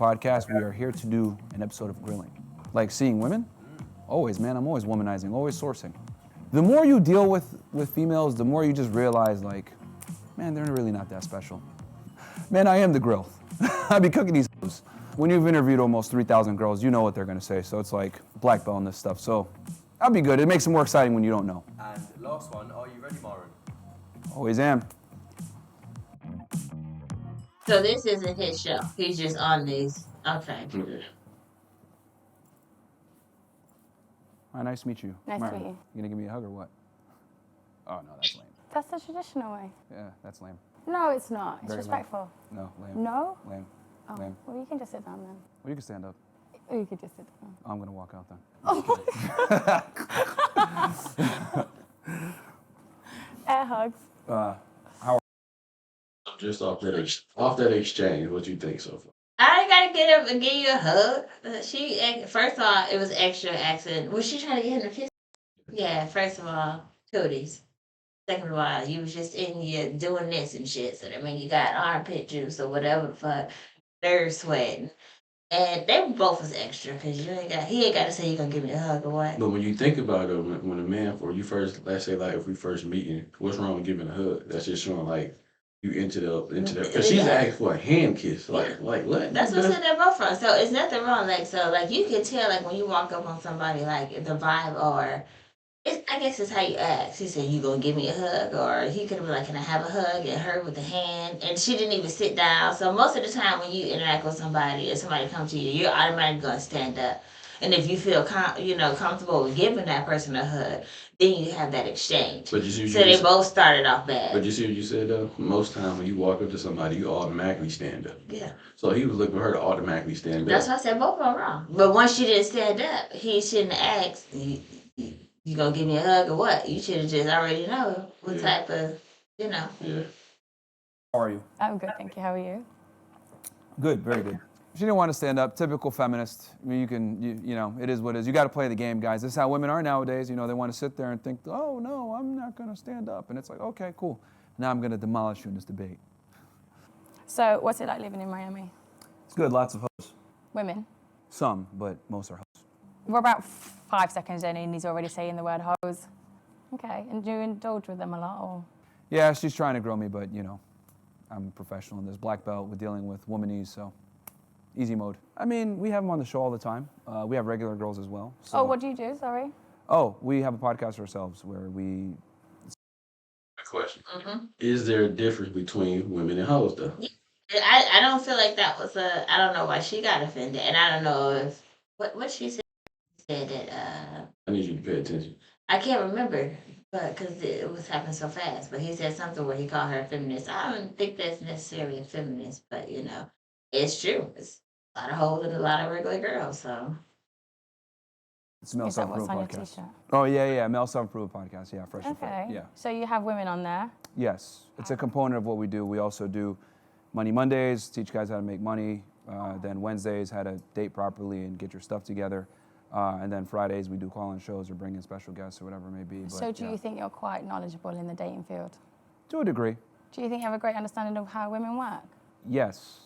podcast. We are here to do an episode of grilling. Like seeing women? Always, man. I'm always womanizing, always sourcing. The more you deal with females, the more you just realize, like, man, they're really not that special. Man, I am the grill. I be cooking these hoes. When you've interviewed almost 3,000 girls, you know what they're gonna say. So it's like black belt and this stuff. So I'll be good. It makes it more exciting when you don't know. And last one, are you ready, Myron? Always am. So this isn't his show. He's just on these. Okay. Hi, nice to meet you. Nice Myron, to meet you. You gonna give me a hug or what? Oh, no, that's lame. That's the traditional way. Yeah, that's lame. No, it's not. It's Very respectful. Lame. No, lame. No? Lame. Oh, Lame. well, you can just sit down then. Well, you can stand up. Or you could just sit down. I'm gonna walk out then. Air hugs. Just off that exchange, what you think so far? I ain't gotta get up and give you a hug. First of all, it was extra accent. Was she trying to get him to kiss? Yeah, first of all, cooties. Second of all, you was just in here doing this and shit. So that mean you got armpit juice or whatever the fuck. Nerve sweating. And they both was extra because he ain't got to say you gonna give me a hug or what. But when you think about it, when a man, for you first, let's say like if we first meeting, what's wrong with giving a hug? That's just showing like you into the, because she's asking for a hand kiss, like what? That's what I said they're both from. So it's nothing wrong. Like you can tell like when you walk up on somebody like the vibe or I guess it's how you ask. He said, you gonna give me a hug? Or he could have been like, can I have a hug? And her with the hand. And she didn't even sit down. So most of the time when you interact with somebody or somebody comes to you, you're automatically gonna stand up. And if you feel comfortable with giving that person a hug, then you have that exchange. But you see so they both started off bad. But you see what you said though? Most times when you walk up to somebody, you automatically stand up. Yeah. So he was looking for her to automatically stand That's up. why I said both of them wrong. But once she didn't stand up, he shouldn't have asked, you gonna give me a hug or what? You should have just already know what type of, Yeah. How are you? I'm good, thank you. How are you? Good, very good. She didn't want to stand up. Typical feminist. I mean, you know, it is what it is. You got to play the game, guys. This is how women are nowadays. You know, they want to sit there and think, oh no, I'm not gonna stand up. And it's like, okay, cool. Now I'm gonna demolish you in this debate. So, what's it like living in Miami? It's good. Lots of hoes. Women? Some, but most are hoes. We're about 5 seconds in and he's already saying the word hose. Okay, and do you indulge with them a lot or? Yeah, she's trying to grow me, but you know, I'm a professional in this black belt. We're dealing with womanese, so easy mode. I mean, we have them on the show all the time. We have regular girls as well. So. Oh, what do you do? Sorry. Oh, we have a podcast ourselves where we. A question. Mm-hmm. Is there a difference between women and hoes though? I don't feel like that was I don't know why she got offended. And I don't know if, what she said that, I need you to pay attention. I can't remember, but because it was happening so fast. But he said something where he called her a feminist. I don't think that's necessarily a feminist, but you know, it's true. It's a lot of hoes and a lot of regular girls, so. It's a Male Is that what's Self-Improvement on your podcast. t-shirt? Oh, yeah, Male Self-Improvement podcast. Yeah, Fresh and Fit. Okay. Yeah. So you have women on there? Yes, it's a component of what we do. We also do Money Mondays, teach guys how to make money. Then Wednesdays, how to date properly and get your stuff together. And then Fridays, we do call-in shows or bring in special guests or whatever it may be. But, So do you think you're quite knowledgeable in the dating field? To a degree, Do you think you have a great understanding of how women work? yes.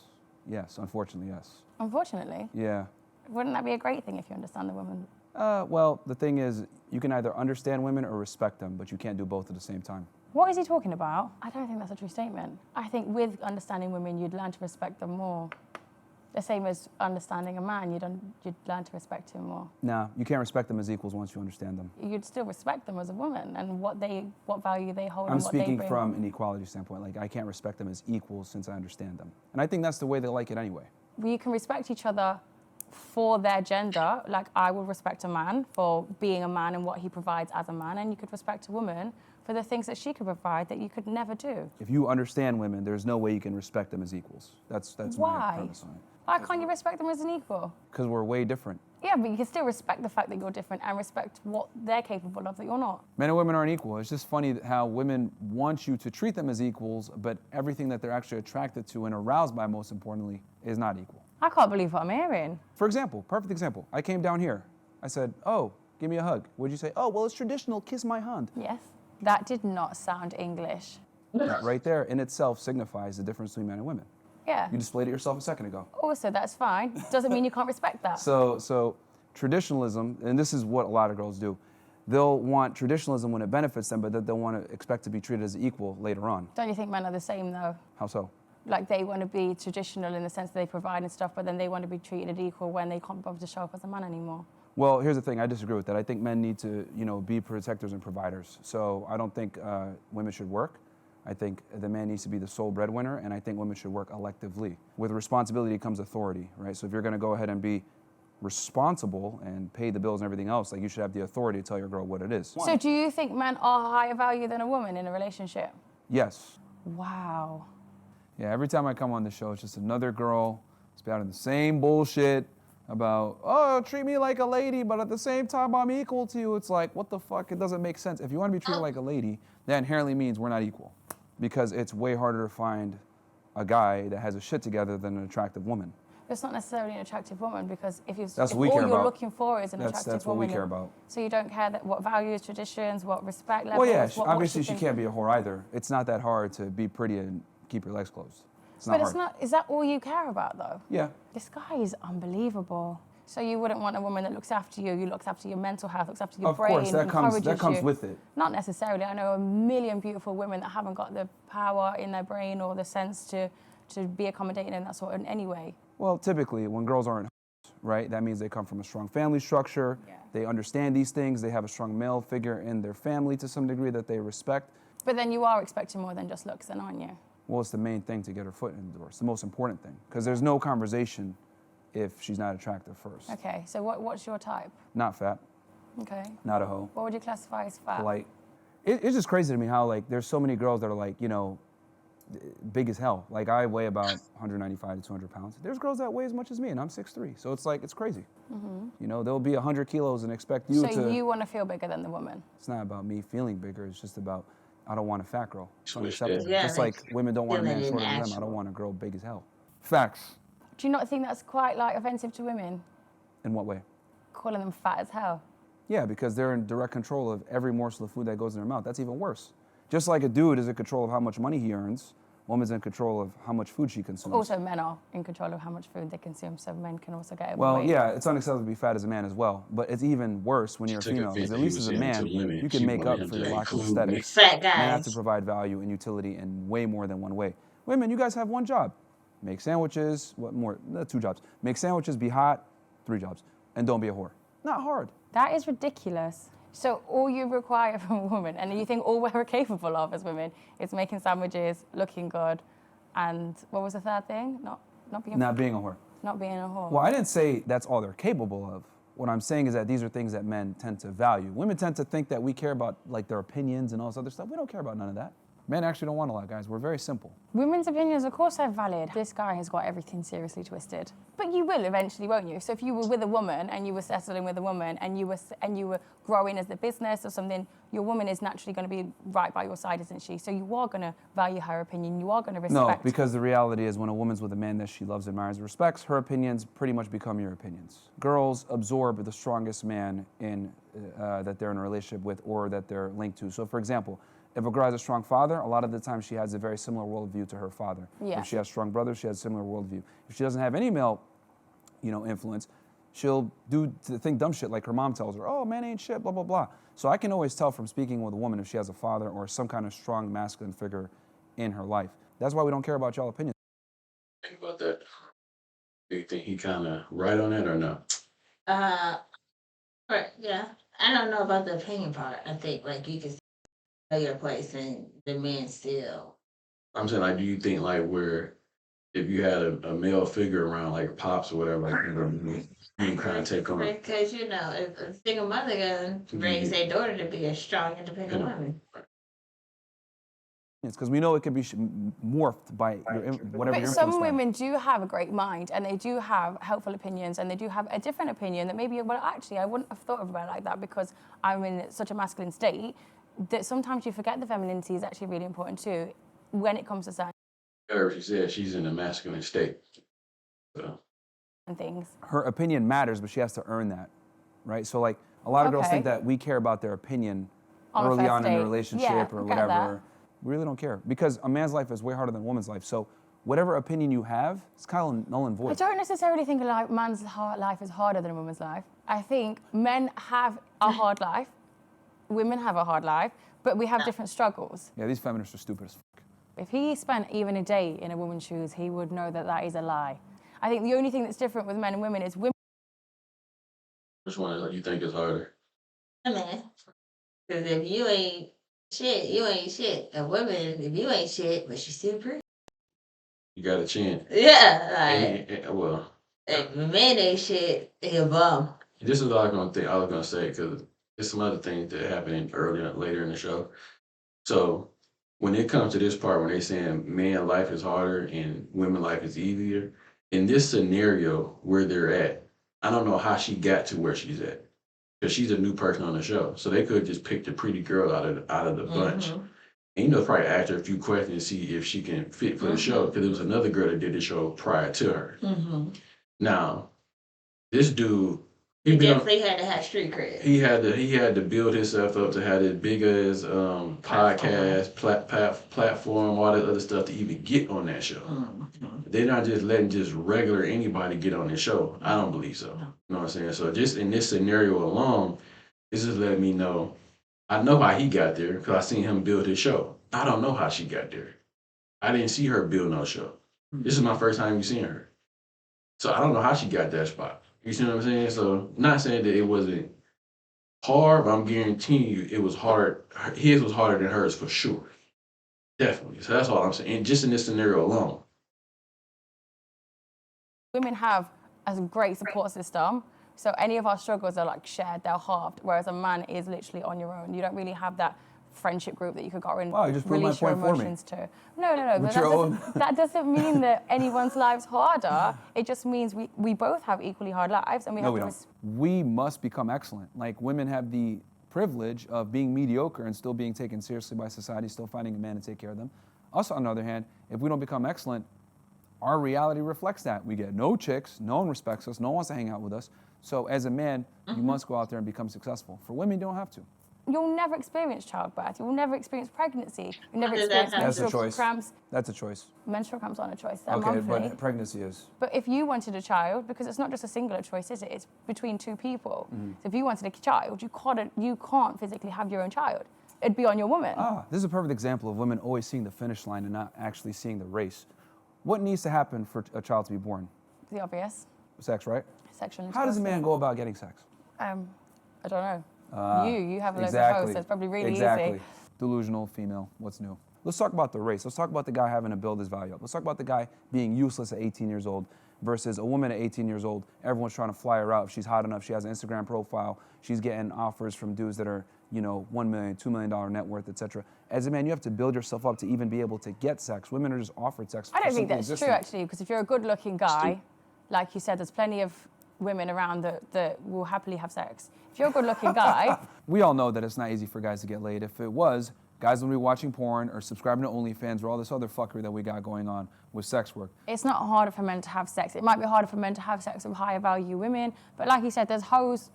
Yes, unfortunately, yes. Unfortunately. Yeah. Wouldn't that be a great thing if you understand the woman? Well, the thing is, you can either understand women or respect them, but you can't do both at the same time. What is he talking about? I don't think that's a true statement. I think with understanding women, you'd learn to respect them more. The same as understanding a man, you'd learn to respect him more. No, you can't respect them as equals once you understand them. You'd still respect them as a woman and what value they hold I'm and what they speaking bring. from an equality standpoint. Like, I can't respect them as equals since I understand them. And I think that's the way they like it anyway. You can respect each other for their gender. Like, I would respect a man for being a man and what he provides as a man, and you could respect a woman for the things that she could provide that you could never do. If you understand women, there's no way you can respect them as equals. That's my Why? premise on it. Why can't you respect them as an equal? Because we're way different. Yeah, but you can still respect the fact that you're different and respect what they're capable of that you're not. Men and women aren't equal. It's just funny how women want you to treat them as equals, but everything that they're actually attracted to and aroused by, most importantly, is not equal. I can't believe what I'm hearing. For example, perfect example. I came down here. I said, oh, give me a hug. What'd you say? Oh, well, it's traditional, kiss my hand. Yes. That did not sound English. That right there in itself signifies the difference between men and women. Yeah. You displayed it yourself a second ago. Also, that's fine. Doesn't mean you can't respect that. So traditionalism, and this is what a lot of girls do, they'll want traditionalism when it benefits them, but then they'll want to expect to be treated as equal later on. Don't you think men are the same though? How so? Like they want to be traditional in the sense that they provide and stuff, but then they want to be treated equal when they can't bother to show up as a man anymore. Well, here's the thing. I disagree with that. I think men need to, be protectors and providers. So I don't think women should work. I think the man needs to be the sole breadwinner, and I think women should work electively. With responsibility comes authority, right? So if you're going to go ahead and be responsible and pay the bills and everything else, like you should have the authority to tell your girl what it is. So do you think men are higher value than a woman in a relationship? Yes. Wow. Yeah, every time I come on the show, it's just another girl spouting the same bullshit about, oh, treat me like a lady, but at the same time, I'm equal to you. It's like, what the fuck? It doesn't make sense. If you want to be treated like a lady, that inherently means we're not equal. Because it's way harder to find a guy that has a shit together than an attractive woman. It's not necessarily an attractive woman, because if That's all what we care you're about. looking for is an attractive That's what woman. we care about. So you don't care that what values, traditions, what respect levels. Well, yeah, what obviously she thinks. can't be a whore either. It's not that hard to be pretty and keep your legs closed. It's not But hard. it's not. Is that all you care about though? Yeah. This guy is unbelievable. So you wouldn't want a woman that looks after you, looks after your mental health, looks after your Of brain, course, that encourages comes you. with it. Not necessarily. I know a million beautiful women that haven't got the power in their brain or the sense to be accommodating in that sort in any way. Well, typically, when girls aren't, right, that means they come from a strong family structure. Yeah. They understand these things. They have a strong male figure in their family to some degree that they respect. But then you are expecting more than just looks then, aren't you? Well, it's the main thing to get her foot in the door. It's the most important thing. Because there's no conversation if she's not attractive first. Okay, so what's your type? Not fat, Okay. not a hoe, What would you classify as fat? polite. It's just crazy to me how, like, there's so many girls that are, like, big as hell. Like, I weigh about 195 to 200 pounds. There's girls that weigh as much as me, and I'm 6'3". So it's like, it's crazy. They'll be 100 kilos and expect you so to... you want to feel bigger than the woman? It's not about me feeling bigger. It's just about, I don't want a fat girl. It's Switch unacceptable. that. Yeah, Just like, like women don't want a man feeling shorter than them. I natural. don't want a girl big as hell. Facts. Do you not think that's quite like offensive to women? In what way? Calling them fat as hell? Yeah, because they're in direct control of every morsel of food that goes in their mouth. That's even worse. Just like a dude is in control of how much money he earns, woman's in control of how much food she consumes. Also, men are in control of how much food they consume, so men can also get Well, overweight. yeah, it's unacceptable to be fat as a man as well, but it's even worse when you're a took female. offense Because at that he least was as a saying man, to women. you can She make up wanted him for to your lack of include aesthetics. Fat Men have guys. to provide value and utility in way more than one way. Women, you guys have one job. Make sandwiches, what more? 2 jobs. Make sandwiches, be hot, 3 jobs. And don't be a whore. Not hard. That is ridiculous. So all you require from a woman, and you think all we're capable of as women, is making sandwiches, looking good, and what was the third thing? Not being Not being a whore. not being a whore. Well, I didn't say that's all they're capable of. What I'm saying is that these are things that men tend to value. Women tend to think that we care about like their opinions and all this other stuff. We don't care about none of that. Men actually don't want a lot, guys. We're very simple. Women's opinions, of course, are valid. This guy has got everything seriously twisted. But you will eventually, won't you? So if you were with a woman and you were settling with a woman and you were growing as a business or something, your woman is naturally going to be right by your side, isn't she? So you are going to value her opinion. You are going to No, respect. because the reality is when a woman's with a man that she loves, admires, respects, her opinions pretty much become your opinions. Girls absorb the strongest man in that they're in a relationship with or that they're linked to. So for example, if a girl has a strong father, a lot of the time she has a very similar worldview to her father. Yeah. If she has strong brothers, she has a similar worldview. If she doesn't have any male, influence, she'll think dumb shit like her mom tells her, oh, man ain't shit, blah, blah, blah. So I can always tell from speaking with a woman if she has a father or some kind of strong masculine figure in her life. That's why we don't care about y'all opinions. Think about that. Do you think he kind of right on that or no? Right, yeah. I don't know about the opinion part. I think like you can know your place and the men still. I'm saying, like, do you think, like, where if you had a male figure around, like pops or whatever, like, you kind of take on? Because if a single mother can raise their daughter to be a strong, independent woman. It's because we know it can be morphed by whatever But your some influence by. women do have a great mind and they do have helpful opinions and they do have a different opinion that maybe, well, actually, I wouldn't have thought about it like that because I'm in such a masculine state that sometimes you forget the femininity is actually really important too when it comes to certain She said she's in a masculine state. So. things. Her opinion matters, but she has to earn that, right? So like a lot of girls think Okay. that we care about their opinion On a early first on in date. the relationship Yeah, or I get whatever. that. We really don't care because a man's life is way harder than a woman's life. So whatever opinion you have, it's kind of null and void. I don't necessarily think a man's life is harder than a woman's life. I think men have a hard life, women have a hard life, but we have different struggles. Yeah, these feminists are stupid as fuck. If he spent even a day in a woman's shoes, he would know that that is a lie. I think the only thing that's different with men and women is women. Which one is you think is harder? Man, because if you ain't shit, you ain't shit. A woman, if you ain't shit, but she's still pretty. You got a chance. Yeah, like, Well, if a man ain't shit, he a bum. this is all I was gonna say because there's some other things that happened later in the show. So when it comes to this part, when they saying man life is harder and women life is easier, in this scenario where they're at, I don't know how she got to where she's at because she's a new person on the show. So they could have just picked a pretty girl out of the bunch. And probably asked her a few questions to see if she can fit for the show because there was another girl that did the show prior to her. Now, this dude, he definitely had to have street cred. He had to build himself up to have this big as podcast platform, all that other stuff to even get on that show. They're not just letting just regular anybody get on the show. I don't believe so. You know what I'm saying? So just in this scenario alone, this is letting me know. I know how he got there because I seen him build his show. I don't know how she got there. I didn't see her build no show. This is my first time seeing her. So I don't know how she got that spot. You see what I'm saying? So not saying that it wasn't hard, but I'm guaranteeing you it was hard. His was harder than hers for sure. Definitely. So that's all I'm saying. And just in this scenario alone. Women have a great support system. So any of our struggles are like shared, they're halved, whereas a man is literally on your own. You don't really have that friendship group that you could go and Wow, you just proved my release your point for me. emotions to. No, but that doesn't mean that anyone's life's harder. It just means we both have equally hard lives and we have to We must become excellent. Like women have the privilege of being mediocre and still being taken seriously by society, still finding a man to take care of them. Us, on the other hand, if we don't become excellent, our reality reflects that. We get no chicks, no one respects us, no one wants to hang out with us. So as a man, you must go out there and become successful. For women, you don't have to. You'll never experience childbirth. You'll never experience pregnancy. You'll never experience menstrual cramps. That's a choice. Menstrual cramps aren't a choice. They're Okay, monthly. but pregnancy is. But if you wanted a child, because it's not just a singular choice, is it? It's between two people. So if you wanted a child, you can't physically have your own child. It'd be on your woman. This is a perfect example of women always seeing the finish line and not actually seeing the race. What needs to happen for a child to be born? The obvious. Sex, right? Sexual How does a man go about getting sex? I don't know. You have a load of hosts, so it's probably really easy. Delusional female, what's new? Let's talk about the race. Let's talk about the guy having to build his value up. Let's talk about the guy being useless at 18 years old versus a woman at 18 years old. Everyone's trying to fly her out. If she's hot enough, she has an Instagram profile. She's getting offers from dudes that are, $1 million, $2 million net worth, etc. As a man, you have to build yourself up to even be able to get sex. Women are just offered sex. I don't think that's true, actually, because if you're a good-looking guy, like you said, there's plenty of women around that will happily have sex. If you're a good-looking guy... We all know that it's not easy for guys to get laid. If it was, guys would be watching porn or subscribing to OnlyFans or all this other fuckery that we got going on with sex work. It's not harder for men to have sex. It might be harder for men to have sex with higher value women, but like you said, there's hoes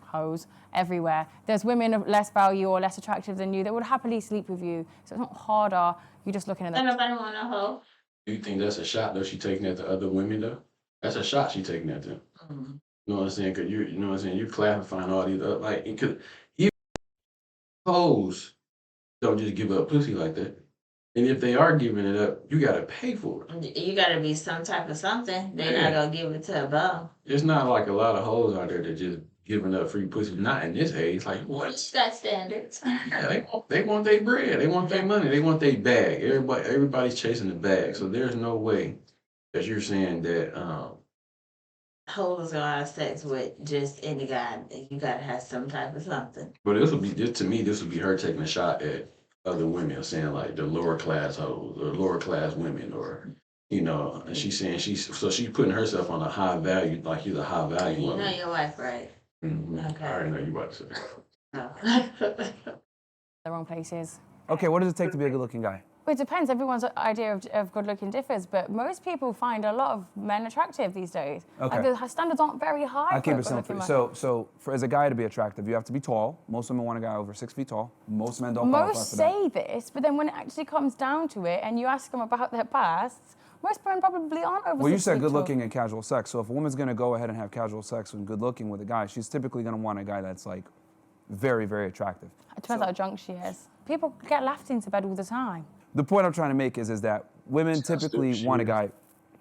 everywhere. There's women of less value or less attractive than you that would happily sleep with you. So it's not harder. You're just looking at them. Nobody want a hoe. Do you think that's a shot though? She taking that to other women though? That's a shot she taking that to. You know what I'm saying? Cause you know what I'm saying? You're classifying all these like, cause even hoes don't just give up pussy like that. And if they are giving it up, you gotta pay for it. You gotta be some type of something. They're not gonna give it to a bum. It's not like a lot of hoes out there that just giving up free pussy. Not in this age. Like what? It's got standards. Yeah, they want their bread. They want their money. They want their bag. Everybody's chasing the bag. So there's no way that you're saying that Hoes gonna have sex with just any guy. You gotta have some type of something. But this would be her taking a shot at other women, saying like the lower class hoes or lower class women, or and she's saying she's putting herself on a high value, like she's a high value woman. You know your wife, right? Okay. I already know you about to say. No. The wrong places. Okay, what does it take to be a good-looking guy? Well, it depends. Everyone's idea of good-looking differs, but most people find a lot of men attractive these days. Okay. Like the standards aren't very high. I'll keep it simple. So as a guy to be attractive, you have to be tall. Most women want a guy over 6 feet tall. Most men don't qualify Most for that. say this, but then when it actually comes down to it, and you ask them about their pasts, Most men probably aren't over Well, you 6 said feet good tall. looking and casual sex. So if a woman's gonna go ahead and have casual sex and good looking with a guy, she's typically gonna want a guy that's like very, very attractive. It depends how drunk she is. People get laughed into bed all the time. The point I'm trying to make is that women typically stupid want a shit guy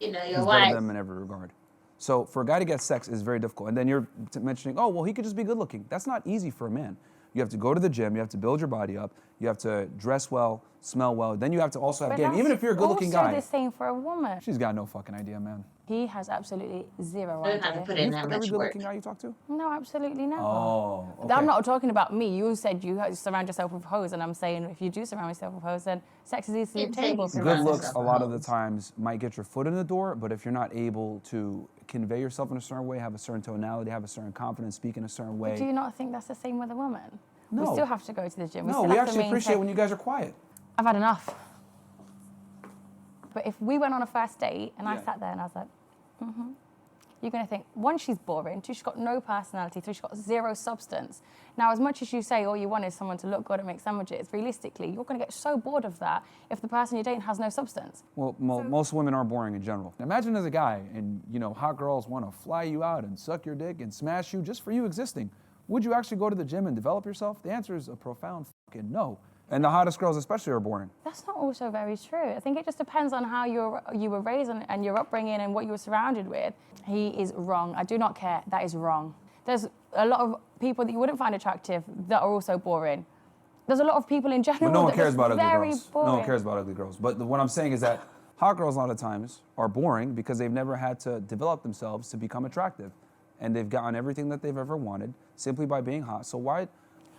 You know, who's your better wife. than them in every regard. So for a guy to get sex is very difficult. And then you're mentioning, oh, well, he could just be good looking. That's not easy for a man. You have to go to the gym, you have to build your body up, you have to dress well, smell well, then you have to also have But game. that's Even if you're a good looking also guy, the same for a woman. she's got no fucking idea, man. He has absolutely zero You don't have to idea. put You in fuck that every much good work. looking guy you talk to? No, absolutely never. Oh, okay. I'm not talking about me. You said you surround yourself with hoes, and I'm saying if you do surround yourself with hoes, then sex is easily Didn't say obtainable. you for surround Good men. looks yourself a lot of with the hoes. times might get your foot in the door, but if you're not able to convey yourself in a certain way, have a certain tonality, have a certain confidence, speak in a certain way. Do you not think that's the same with a woman? No. We still have to go to the gym. No, still we have to actually appreciate maintain- when you guys are quiet. I've had enough. But if we went on a first date and I Yeah. sat there and I was like, you're going to think, one, she's boring, two, she's got no personality, three, she's got zero substance. Now, as much as you say all you want is someone to look good and make sandwiches, realistically, you're going to get so bored of that if the person you're dating has no substance. Well, most women are boring in general. Imagine as a guy and, hot girls want to fly you out and suck your dick and smash you just for you existing. Would you actually go to the gym and develop yourself? The answer is a profound fucking no. And the hottest girls especially are boring. That's not also very true. I think it just depends on how you were raised and your upbringing and what you were surrounded with. He is wrong. I do not care. That is wrong. There's a lot of people that you wouldn't find attractive that are also boring. There's a lot of people in general But no one that cares are about ugly very girls. boring. No one cares about ugly girls. But what I'm saying is that hot girls a lot of times are boring because they've never had to develop themselves to become attractive. And they've gotten everything that they've ever wanted simply by being hot. So why...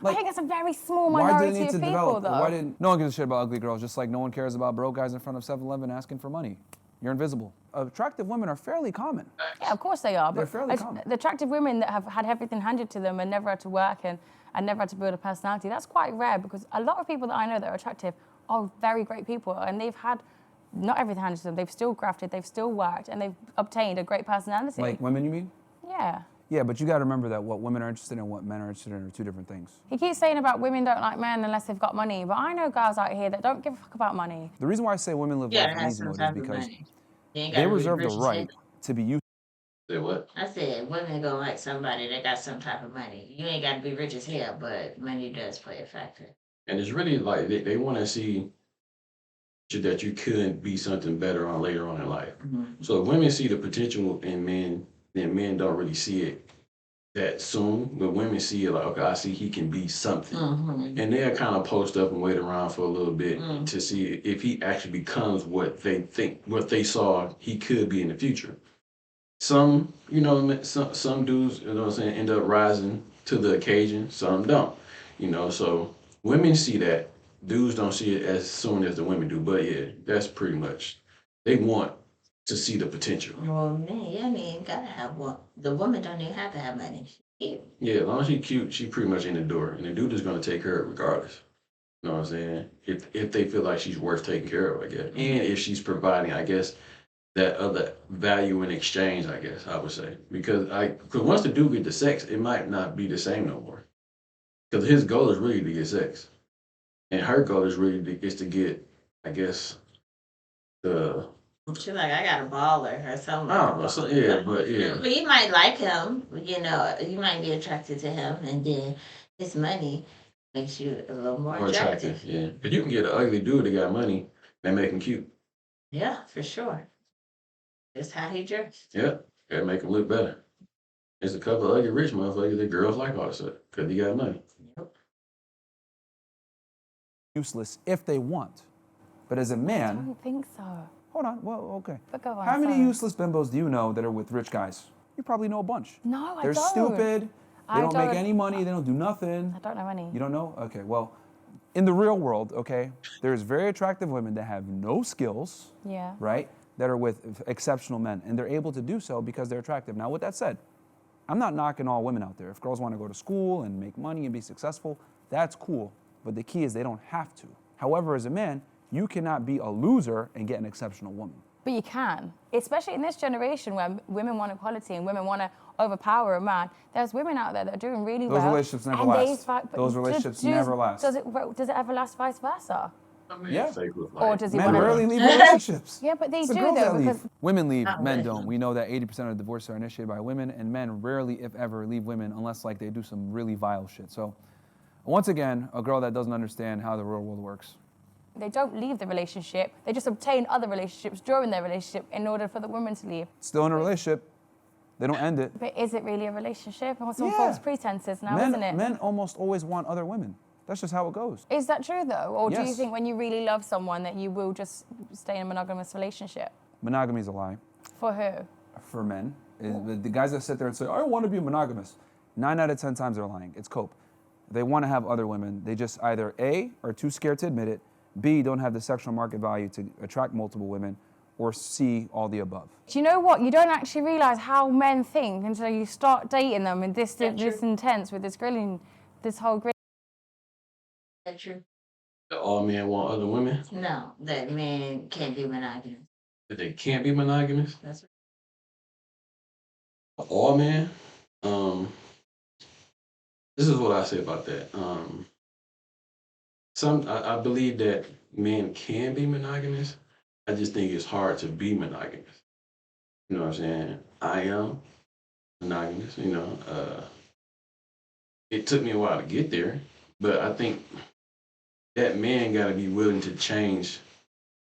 I think it's a very small Why do minority they need of to people, develop? though. Why didn't no one gives a shit about ugly girls? Just like no one cares about broke guys in front of 7-Eleven asking for money. You're invisible. Attractive women are fairly common. Yeah, of course they are. They're But fairly common. the attractive women that have had everything handed to them and never had to work and never had to build a personality, that's quite rare because a lot of people that I know that are attractive are very great people and they've had not everything handed to them. They've still grafted, they've still worked, and they've obtained a great personality. Like women, you mean? Yeah. Yeah, but you got to remember that what women are interested in and what men are interested in are two different things. He keeps saying about women don't like men unless they've got money, but I know girls out here that don't give a fuck about money. The reason why I say women live Yeah, life in have easy some mode is type of because money. You ain't they gotta be reserve the rich as right hell. to be used. Say what? I said women gonna like somebody that got some type of money. You ain't gotta be rich as hell, but money does play a factor. And it's really like they want to see that you could be something better on later on in life. So if women see the potential in men, then men don't really see it that soon. But women see it like, okay, I see he can be something. And they'll kind of post up and wait around for a little bit to see if he actually becomes what they saw he could be in the future. Some, some dudes, end up rising to the occasion. Some don't, so women see that. Dudes don't see it as soon as the women do. But yeah, that's pretty much, they want to see the potential. Well, man, you ain't even gotta have one. The woman don't even have to have money. She cute. Yeah, as long as she's cute, she pretty much in the door. And the dude is going to take her regardless. You know what I'm saying? If they feel like she's worth taking care of, I guess. And if she's providing, I guess, that other value in exchange, I guess, I would say. Because once the dude get the sex, it might not be the same no more. Because his goal is really to get sex. And her goal is really to get, I guess, the... She's like, I got a baller or something. I don't know. So, yeah, but yeah. But you might like him, you might be attracted to him, and then his money makes you a little more More attractive, yeah. Because you can get an ugly dude that got money and make him cute. Yeah, for sure. That's how he dressed. Yeah, gotta make him look better. There's a couple of ugly rich motherfuckers that girls like all that stuff because he got money. useless if they want. But as a I man, don't think so. hold on, well, okay. But go on. How many sorry. useless bimbos do you know that are with rich guys? You probably know a bunch. No, I They're don't. stupid. They I don't make don't- any money. They don't do nothing. I don't know any. You don't know? Okay, well, in the real world, okay, there's very attractive women that have no skills, Yeah. right, that are with exceptional men, and they're able to do so because they're attractive. Now, with that said, I'm not knocking all women out there. If girls want to go to school and make money and be successful, that's cool. But the key is they don't have to. However, as a man, you cannot be a loser and get an exceptional woman. But you can, especially in this generation where women want equality and women want to overpower a man. There's women out there that are doing really Those well. relationships never and they last. fight- but Those relationships does never last. Does it ever last vice versa? Yeah. Fake look Or like. does he Men want to? rarely leave relationships. Yeah, but they It's the do girls though that because leave. Women leave, Not men really. don't. We know that 80% of divorces are initiated by women, and men rarely, if ever, leave women unless like they do some really vile shit. So, once again, a girl that doesn't understand how the real world works. they don't leave the relationship. They just obtain other relationships during their relationship in order for the woman to leave. Still in a relationship, they don't end it. But is it really a relationship? Or some Yeah. false pretenses now, isn't it? Men almost always want other women. That's just how it goes. Is that true though? Or do you Yes. think when you really love someone that you will just stay in a monogamous relationship? Monogamy is a lie For who? for men. The guys that sit there and say, I want to be monogamous, 9 out of 10 times they're lying. It's cope. They want to have other women. They just either A, are too scared to admit it, B, don't have the sexual market value to attract multiple women, or C, all the above. Do you know what? You don't actually realise how men think until you start dating them and this intense with this grilling, this whole grilling. Is that true? That all men want other women. No, that men can't be monogamous. That they can't be monogamous. That's All men. This is what I say about that. I believe that men can be monogamous. I just think it's hard to be monogamous. You know what I'm saying? I am monogamous. It took me a while to get there, but I think that man got to be willing to change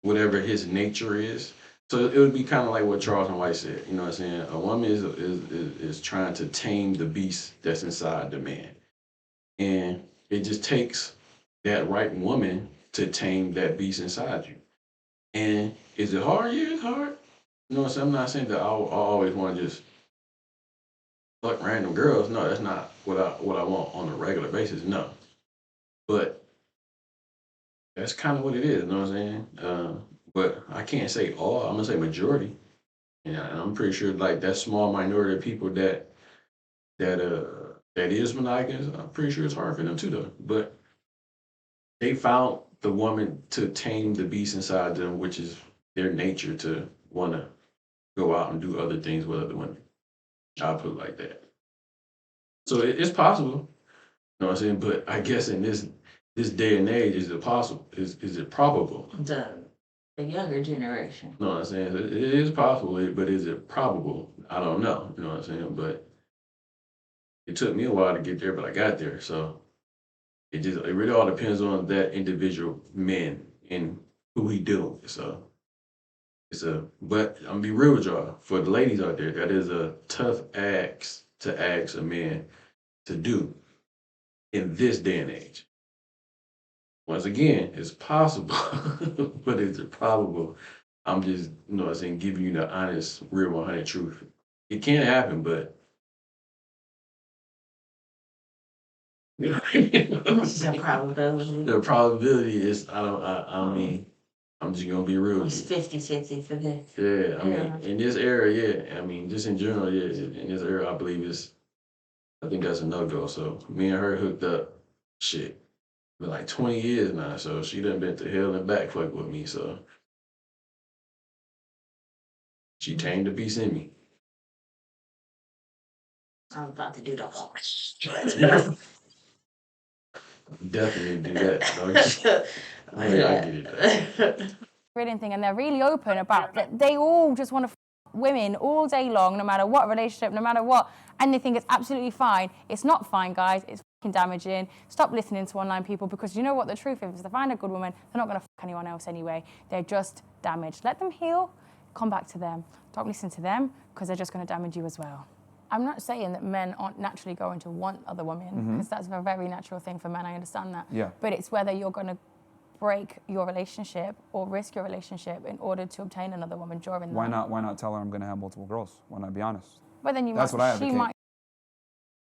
whatever his nature is. So it would be kind of like what Charles and White said. You know what I'm saying? A woman is trying to tame the beast that's inside the man. And it just takes that right woman to tame that beast inside you. And is it hard? Yeah, it's hard. You know what I'm saying? I'm not saying that I always want to just fuck random girls. No, that's not what I want on a regular basis. No. But that's kind of what it is. You know what I'm saying? But I can't say all. I'm gonna say majority. And I'm pretty sure like that small minority of people that is monogamous, I'm pretty sure it's hard for them too though. But they found the woman to tame the beast inside them, which is their nature to want to go out and do other things with other women. I'll put it like that. So it's possible. You know what I'm saying? But I guess in this day and age, is it possible? Is it probable? the younger generation. You know what I'm saying? It is possible, but is it probable? I don't know. You know what I'm saying? But it took me a while to get there, but I got there. So it really all depends on that individual man and who he dealing with. So but I'm gonna be real with y'all. For the ladies out there, that is a tough ask to ask a man to do in this day and age. Once again, it's possible, but is it probable? I'm just, you know what I'm saying, giving you the honest, real 100 truth. It can happen, but The probability. the probability is, I mean, I'm just gonna be real It's with you. 50-50 for this. Yeah, I mean, in this era, yeah, I mean, just in general, yeah, in this era, I believe I think that's a no-go. So me and her hooked up, shit, for like 20 years now. So she done been to hell and back fuck with me. So she tamed the beast in me. I'm about to do the whole. Definitely do that. I get it. Grilling thing, and they're really open about that. They all just want to women all day long, no matter what relationship, no matter what, and they think it's absolutely fine. It's not fine, guys. It's fucking damaging. Stop listening to online people, because you know what the truth is. If they find a good woman, they're not going to fuck anyone else anyway. They're just damaged. Let them heal. Come back to them. Don't listen to them, because they're just going to damage you as well. I'm not saying that men aren't naturally going to want other women, because that's a very natural thing for men. I understand that. Yeah. But it's whether you're going to break your relationship or risk your relationship in order to obtain another woman during Why that. not tell her I'm going to have multiple girls? Why not be honest? But then That's what I she advocate. might.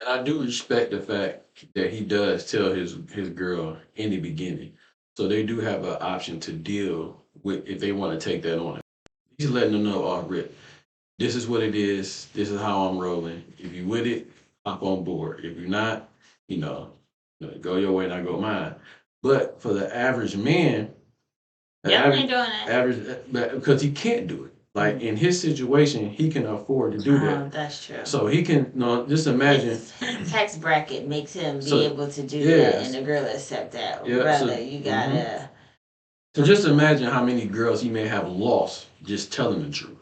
And I do respect the fact that he does tell his girl in the beginning. So they do have an option to deal with if they want to take that on. He's letting them know off rip. This is what it is. This is how I'm rolling. If you with it, hop on board. If you're not, go your way and I go mine. But for the average man, Y'all ain't doing that. because he can't do it. Like in his situation, he can afford to do that. That's true. So he can, just imagine. His tax bracket makes him be So, able to do yeah. that, and the girl accept that. Yeah, Brother, so- you gotta. So just imagine how many girls he may have lost just telling the truth.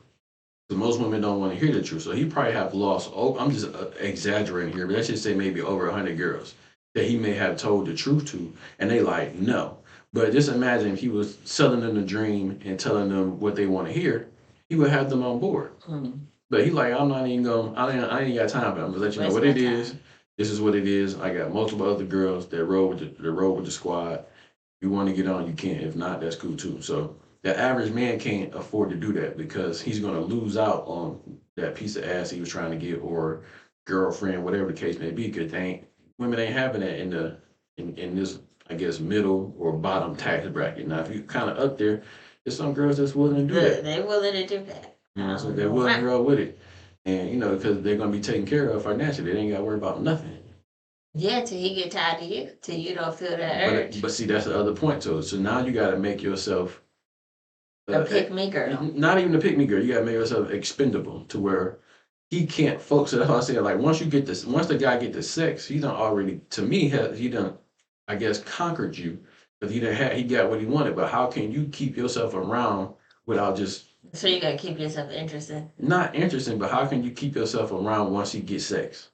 Because most women don't want to hear the truth. So he probably have lost, I'm just exaggerating here, but let's just say maybe over 100 girls that he may have told the truth to. And they like, no. But just imagine if he was selling them the dream and telling them what they want to hear, he would have them on board. But he like, I'm not even going, I ain't got time for it. I'm going to let you know what it is. This is what it is. I got multiple other girls that roll with the squad. You want to get on, you can. If not, that's cool too. So the average man can't afford to do that because he's going to lose out on that piece of ass he was trying to get or girlfriend, whatever the case may be. Because women ain't having that in this, I guess, middle or bottom tax bracket. Now, if you kind of up there, there's some girls that's willing to do that. They're willing to do that. You know, so they're willing to grow with it, and because they're going to be taken care of financially, they ain't got to worry about nothing. Yeah, till he get tired of you, till you don't feel that urge. But see, that's the other point too. So now you got to make yourself a pick-me girl. Not even a pick-me girl. You got to make yourself expendable to where he can't focus. So that's why I say, like, once the guy get the sex, he done already, to me, he done, I guess, conquered you. Because he got what he wanted. But how can you keep yourself around without just... So you got to keep yourself interested. Not interesting, but how can you keep yourself around once he gets sex?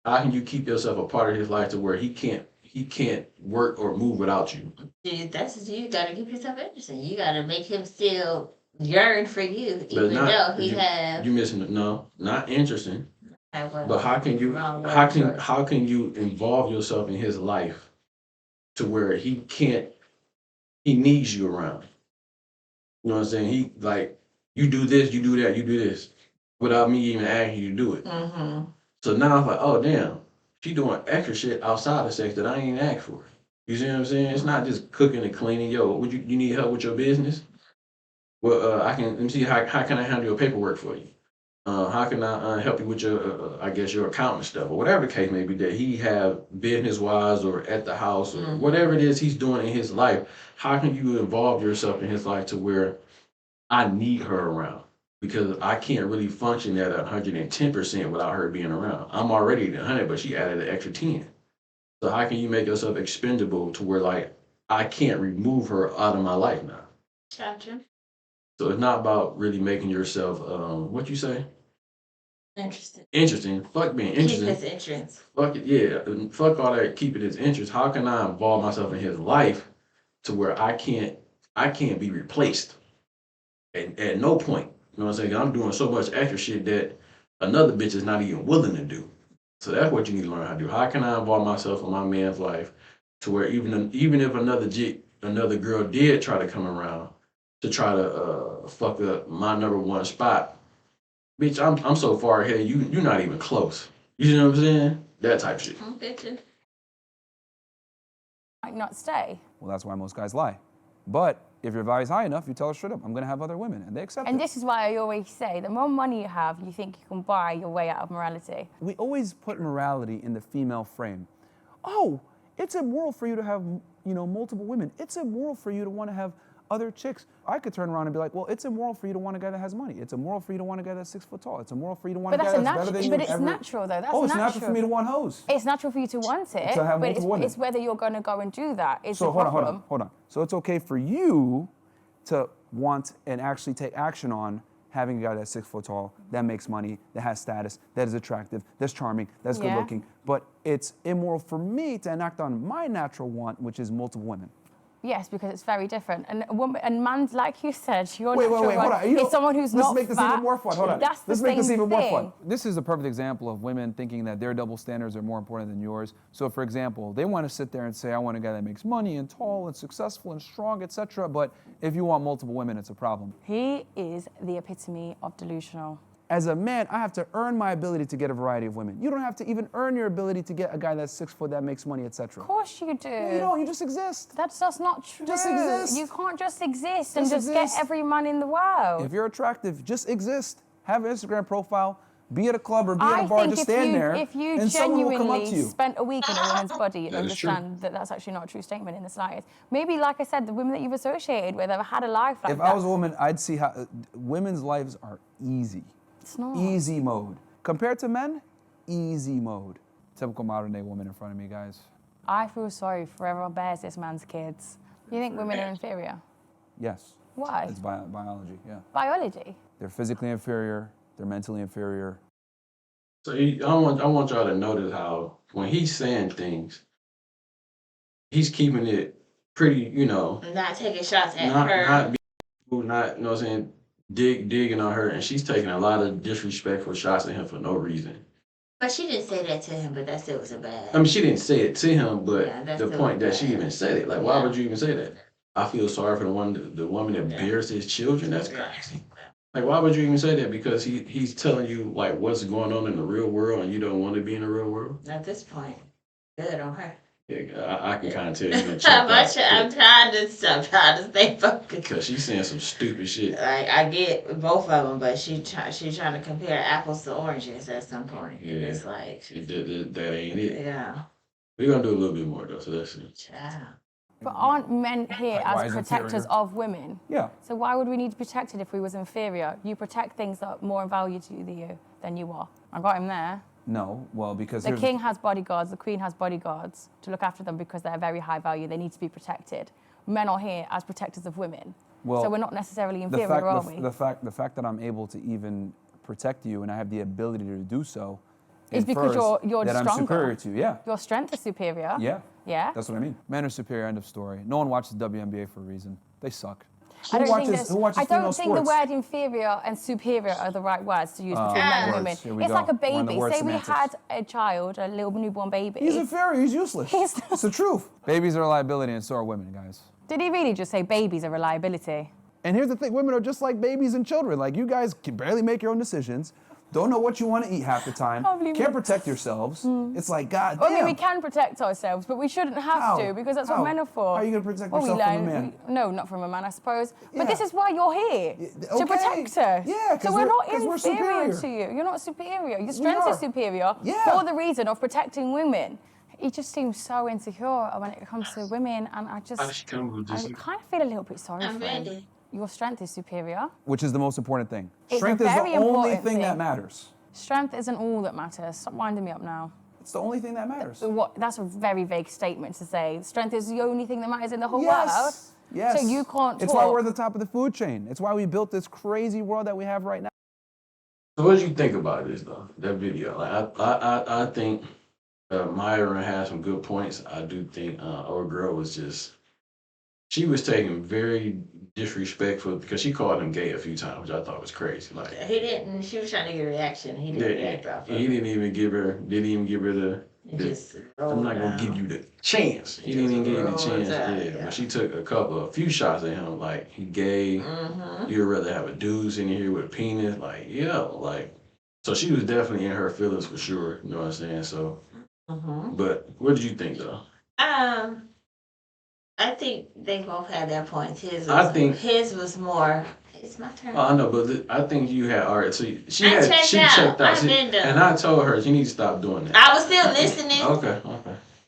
How can you keep yourself a part of his life to where he can't work or move without you? You got to keep yourself interested. You got to make him still yearn for you, even though he have. You missing no, not interesting. But how can you involve yourself in his life to where he needs you around? You know what I'm saying? He like, you do this, you do that, you do this, without me even asking you to do it. Mm-hmm. So now I'm like, oh damn, she doing extra shit outside of sex that I ain't asked for. You see what I'm saying? It's not just cooking and cleaning. Yo, would you need help with your business? Well, let me see, how can I handle your paperwork for you? How can I help you with your, I guess, your accounting stuff, or whatever the case may be that he have business-wise or at the house or whatever it is he's doing in his life. How can you involve yourself in his life to where I need her around? Because I can't really function at 110% without her being around. I'm already at 100, but she added an extra 10. So how can you make yourself expendable to where, like, I can't remove her out of my life now? Gotcha. So it's not about really making yourself, what you say? Interesting. Fuck being interesting. Keep his interest. Fuck it, yeah. Fuck all that. Keep it his interest. How can I involve myself in his life to where I can't be replaced at no point? You know what I'm saying? I'm doing so much extra shit that another bitch is not even willing to do. So that's what you need to learn how to do. How can I involve myself in my man's life to where even if another girl did try to come around to try to fuck up my number one spot, bitch, I'm so far ahead, you're not even close. You know what I'm saying? That type shit. I'm bitching. Might not stay. Well, that's why most guys lie. But if your value's high enough, you tell her straight up, I'm going to have other women, and they accept it. And this is why I always say, the more money you have, you think you can buy your way out of morality. We always put morality in the female frame. Oh, it's immoral for you to have, multiple women. It's immoral for you to want to have other chicks. I could turn around and be like, well, it's immoral for you to want a guy that has money. It's immoral for you to want a guy that's 6 foot tall. It's immoral for you to want a guy that's better than you. But it's natural though. It's natural for me to want hoes. It's natural for you to want it, to have but multiple women. It's whether you're going to go and do that. So hold on. So it's okay for you to want and actually take action on having a guy that's 6 foot tall, that makes money, that has status, that is attractive, that's charming, that's good looking. But it's immoral for me to enact on my natural want, which is multiple women. Yes, because it's very different. And a woman, and man, like you said, your wait, natural hold on. is someone who's not Let's make this fat. even more fun. Hold on. Let's make this even more fun. This is a perfect example of women thinking that their double standards are more important than yours. So, for example, they want to sit there and say, I want a guy that makes money and tall and successful and strong, etc. But if you want multiple women, it's a problem. He is the epitome of delusional. As a man, I have to earn my ability to get a variety of women. You don't have to even earn your ability to get a guy that's 6 foot that makes money, etc. Of course you do. No, you don't. You just exist. That's just not true. Just exist. You can't just exist and just get every man in the world. If you're attractive, just exist. Have an Instagram profile. Be at a club or be at a bar. Just stand there, if you and someone will come up to you. genuinely spent a week in a woman's body, you'd That is true. understand that that's actually not a true statement in the slightest. Maybe, like I said, the women that you've associated with have had a life like If that. I was a woman, I'd see how women's lives are easy. It's not. Easy mode. Compared to men, easy mode. Typical modern day woman in front of me, guys. I feel sorry for whoever bears this man's kids. You think women are inferior? Yes. Why? It's biology, yeah. Biology. They're physically inferior, they're mentally inferior. So I want y'all to notice how when he's saying things, he's keeping it pretty, Not taking shots at not her. not not, what I'm saying, digging on her, and she's taking a lot of disrespectful shots at him for no reason. But she didn't say that to him, but that still was a bad. I mean, she didn't say it to him, but Yeah, that's the still point that bad. she even said it, like, why would you even say that? I feel sorry for the woman that bears his children. That's crazy. Like, why would you even say that? Because he's telling you like what's going on in the real world, and you don't want to be in the real world. At this point, good on her. Yeah, I can kind of tell you. I'm trying to stay focused. Because she's saying some stupid shit. Like I get both of them, but she's trying to compare apples to oranges at some point. Yeah. It's like That ain't it. yeah. We're gonna do a little bit more though, so that's it. Child. But aren't men here Like, why as is protectors inferior? of women? Yeah. So why would we need to protect it if we was inferior? You protect things that are more in value to you than you are. I got him there. No, well, because The here's king has bodyguards, the queen has bodyguards to look after them because they're very high value. They need to be protected. Men are here as protectors of women. Well, so we're not necessarily the inferior, fact, are the, we? the fact that I'm able to even protect you and I have the ability to do so It's because infers you're that I'm stronger. superior to you. Yeah. Your strength is superior. Yeah. Yeah. That's what I mean. Men are superior, end of story. No one watches WNBA for a reason. They suck. I don't think, Who watches I don't female think the sports? word inferior and superior are the right words to use between men and words. women. Here we It's go. like a We're in the baby. word Say we semantics. had a child, a little newborn baby. He's inferior. He's useless. He's- It's the truth. Babies are a liability, and so are women, guys. Did he really just say babies are a liability? And here's the thing: women are just like babies and children. Like, you guys can barely make your own decisions. Don't know what you want to eat half the time. Can't believe Can't it. protect yourselves. It's like, God Well, damn. I mean, we can protect ourselves, but we shouldn't have How? to because that's How? what men are for. How are you gonna protect Well, yourself we from a learn- man? No, not from a man, I suppose. Yeah. But this is why you're here, to okay. protect us. Yeah, 'cause so we're not 'cause we're inferior superior. to you. You're not superior. Your strength are. is superior Yeah. for the reason of protecting women. He just seems so insecure when it comes to women, and I just, How did she come with this? I kind of feel a little bit sorry I'm for him. ready. Your strength is superior. Which is the most important thing. It's a Strength is very the only important thing that thing. matters. Strength isn't all that matters. Stop winding me up now. It's the only thing that matters. That's a very vague statement to say. Strength is the only thing that matters in the whole world. Yes. Yes. So you can't It's why talk. we're at the top of the food chain. It's why we built this crazy world that we have right now. So what did you think about this though? That video? Like I think Myron had some good points. I do think our girl was she was taking very disrespectful because she called him gay a few times, which I thought was crazy. Like He didn't. She was trying to get a reaction. He didn't react off of he it. didn't even give her the. He just I'm not gonna give you the chance. He didn't even give you the rolled chance. out, Yeah, yeah. but she took a few shots at him. Like he gay. Mm-hmm. You'd rather have a dude sitting here with a penis. Like yeah, like so she was definitely in her feelings for sure. You know what I'm saying? So, Mm-hmm. but what did you think though? I think they both had their points. His was more. It's my turn. Oh, I know, but I think you had all right. So she I checked out. out. I've been done. And I told her you need to stop doing that. I was still listening, Okay.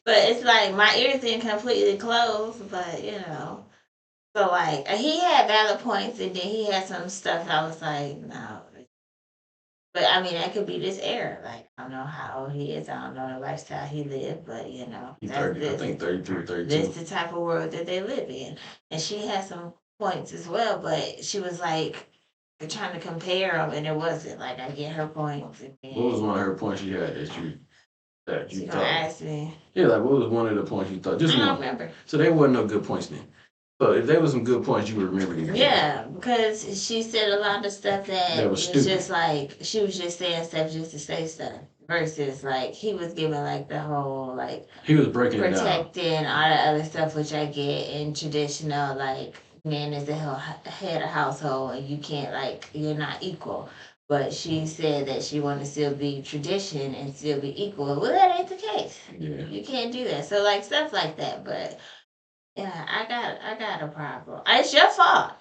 but it's like my ears didn't completely close. But so like he had valid points, and then he had some stuff I was like, no. But I mean, that could be this era. Like I don't know how old he is. I don't know the lifestyle he lived, but He's that's 30. I this. think 33, 32. This the type of world that they live in. And she had some points as well, but she was like trying to compare them, and it wasn't like I get her points. And then What was one of her points she had that she you gonna thought? ask me. Yeah, like what was one of the points you thought? Just I don't one. remember. So they wasn't no good points then. So if there was some good points, you would remember these. Yeah, because she said a lot of stuff that was was stupid. just like she was just saying stuff just to say stuff. Versus like he was giving like the whole like He was breaking it down. protecting all the other stuff which I get in traditional like man is the head of household and you can't like you're not equal. But she said that she wanted to still be tradition and still be equal. Well, that ain't the case. Yeah. You can't do that. So like stuff like that. But yeah, I got a problem. It's your fault.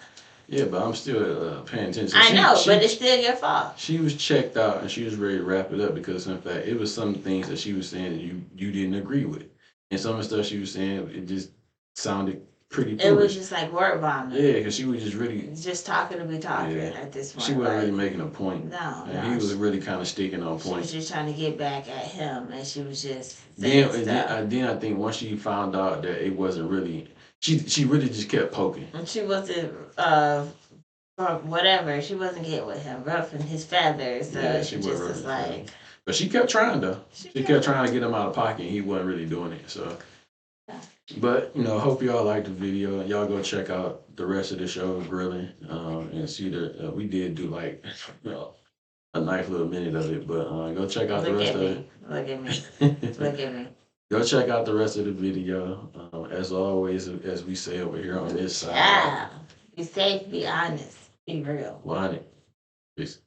Yeah, but I'm still paying attention. I know, but it's still your fault. She was checked out and she was ready to wrap it up because in fact it was some things that she was saying that you didn't agree with. And some of the stuff she was saying, it just sounded pretty It was foolish. just like word vomit. Yeah, because she was just really, Just talking to be talking Yeah. at this point. she wasn't like, really making a point. No, And no. he was really kind of sticking on She was point. just trying to get back at him, and she was just saying stuff. Then I think once she found out that it wasn't really, She really just kept poking. And she wasn't, whatever. She wasn't getting with him, ruffling his feathers. So Yeah, she she just wasn't was ruffling his like, feathers. But she kept trying though. She She kept kept trying to get him out of pocket. And he wasn't really doing it. So, but you know, hope y'all liked the video. Y'all go check out the rest of the show, grilling, and see the. We did do like, you know, a nice little minute of it, but go check out the look rest at of me. Look at me. it. Look at me. Go check out the rest of the video. As always, as we say over here on this side. Child. Be safe, be honest, be real. 100. Peace.